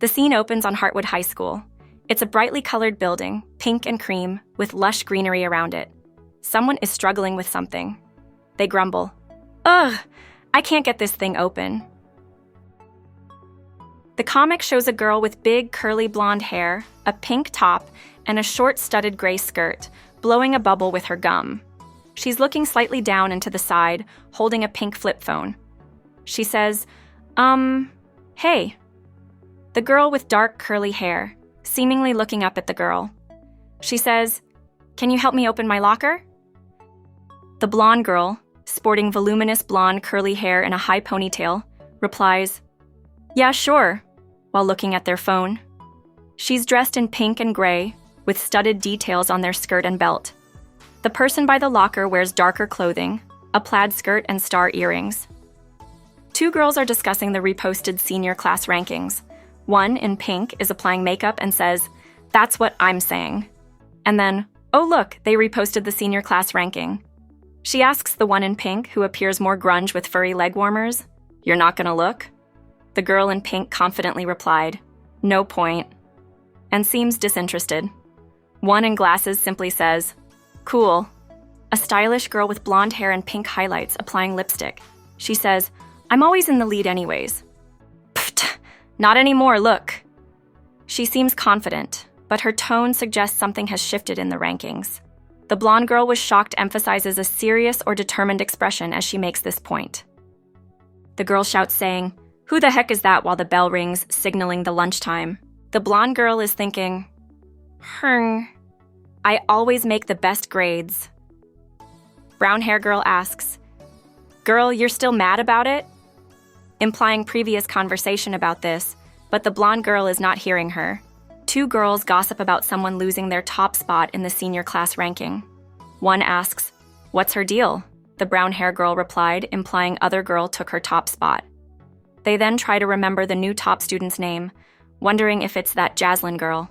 The scene opens on Hartwood High School. It's a brightly colored building, pink and cream, with lush greenery around it. Someone is struggling with something. They grumble, "Ugh, I can't get this thing open." The comic shows a girl with big curly blonde hair, a pink top, and a short studded gray skirt, blowing a bubble with her gum. She's looking slightly down and to the side, holding a pink flip phone. She says, hey. The girl with dark curly hair, seemingly looking up at the girl. She says, "Can you help me open my locker?" The blonde girl, sporting voluminous blonde curly hair and a high ponytail, replies, "Yeah, sure," while looking at their phone. She's dressed in pink and gray, with studded details on their skirt and belt. The person by the locker wears darker clothing, a plaid skirt and star earrings. Two girls are discussing the reposted senior class rankings. One, in pink, is applying makeup and says, "That's what I'm saying." And then, "Oh look, they reposted the senior class ranking." She asks the one in pink, who appears more grunge with furry leg warmers, "You're not gonna look?" The girl in pink confidently replied, "No point," and seems disinterested. One in glasses simply says, "Cool." A stylish girl with blonde hair and pink highlights applying lipstick. She says, "I'm always in the lead anyways." "Pfft, not anymore, look." She seems confident, but her tone suggests something has shifted in the rankings. The blonde girl with shocked emphasizes a serious or determined expression as she makes this point. The girl shouts saying, "Who the heck is that?" while the bell rings, signaling the lunchtime. The blonde girl is thinking, I always make the best grades." Brown hair girl asks, "Girl, you're still mad about it?" Implying previous conversation about this, but the blonde girl is not hearing her. Two girls gossip about someone losing their top spot in the senior class ranking. One asks, "What's her deal?" The brown hair girl replied, implying other girl took her top spot. They then try to remember the new top student's name, wondering if it's that Jaslyn girl.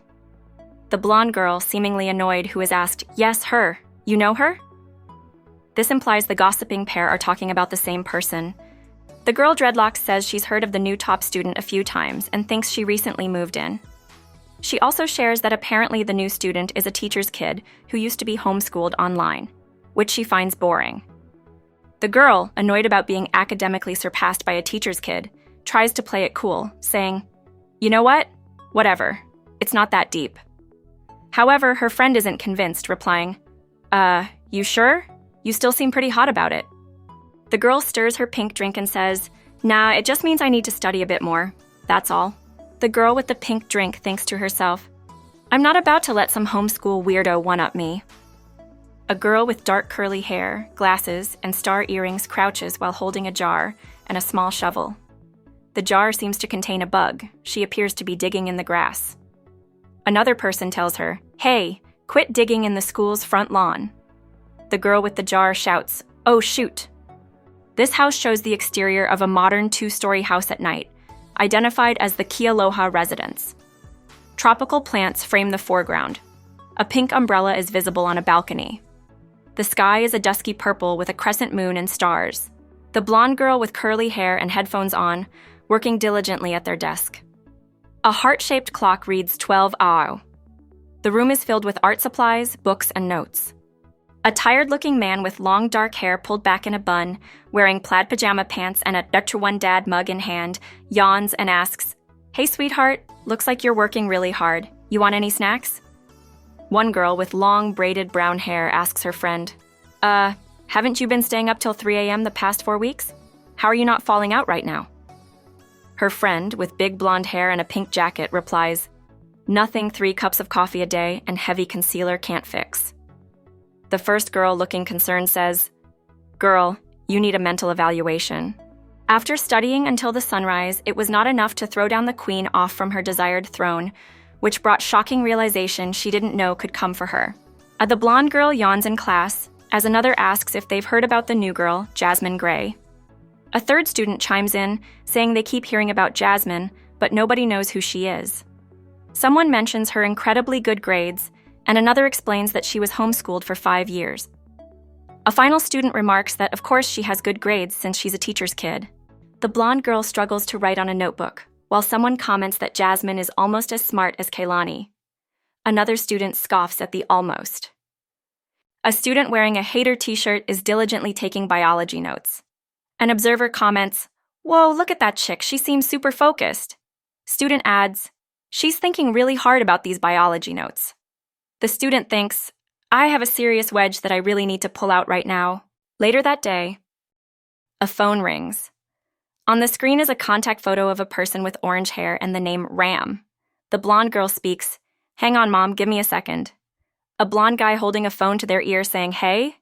The blonde girl, seemingly annoyed, who is asked, "Yes, her. You know her?" This implies the gossiping pair are talking about the same person. The girl dreadlocks says she's heard of the new top student a few times and thinks she recently moved in. She also shares that apparently the new student is a teacher's kid who used to be homeschooled online, which she finds boring. The girl, annoyed about being academically surpassed by a teacher's kid, tries to play it cool, saying, "You know what? Whatever. It's not that deep." However, her friend isn't convinced, replying, You sure? You still seem pretty hot about it." The girl stirs her pink drink and says, "Nah, it just means I need to study a bit more. That's all." The girl with the pink drink thinks to herself, "I'm not about to let some homeschool weirdo one-up me." A girl with dark curly hair, glasses, and star earrings crouches while holding a jar and a small shovel. The jar seems to contain a bug. She appears to be digging in the grass. Another person tells her, "Hey, quit digging in the school's front lawn." The girl with the jar shouts, "Oh shoot." This house shows the exterior of a modern 2-story house at night, identified as the Kealoha residence. Tropical plants frame the foreground. A pink umbrella is visible on a balcony. The sky is a dusky purple with a crescent moon and stars. The blonde girl with curly hair and headphones on, working diligently at their desk. A heart-shaped clock reads 12 AU. The room is filled with art supplies, books, and notes. A tired-looking man with long dark hair pulled back in a bun, wearing plaid pajama pants and a Dr. One Dad mug in hand, yawns and asks, "Hey sweetheart, looks like you're working really hard. You want any snacks?" One girl with long braided brown hair asks her friend, haven't you been staying up till 3 a.m. the past 4 weeks? How are you not falling out right now?" Her friend, with big blonde hair and a pink jacket, replies, "Nothing 3 cups of coffee a day and heavy concealer can't fix." The first girl, looking concerned, says, "Girl, you need a mental evaluation." After studying until the sunrise, it was not enough to throw down the queen off from her desired throne, which brought shocking realization she didn't know could come for her. The blonde girl yawns in class, as another asks if they've heard about the new girl, Jasmine Gray. A third student chimes in, saying they keep hearing about Jasmine, but nobody knows who she is. Someone mentions her incredibly good grades, and another explains that she was homeschooled for 5 years. A final student remarks that of course she has good grades since she's a teacher's kid. The blonde girl struggles to write on a notebook, while someone comments that Jasmine is almost as smart as Kaylani. Another student scoffs at the almost. A student wearing a hater t-shirt is diligently taking biology notes. An observer comments, "Whoa, look at that chick, she seems super focused." Student adds, "She's thinking really hard about these biology notes." The student thinks, "I have a serious wedge that I really need to pull out right now." Later that day, a phone rings. On the screen is a contact photo of a person with orange hair and the name Ram. The blonde girl speaks, "Hang on, Mom, give me a second." A blonde guy holding a phone to their ear saying, "Hey?"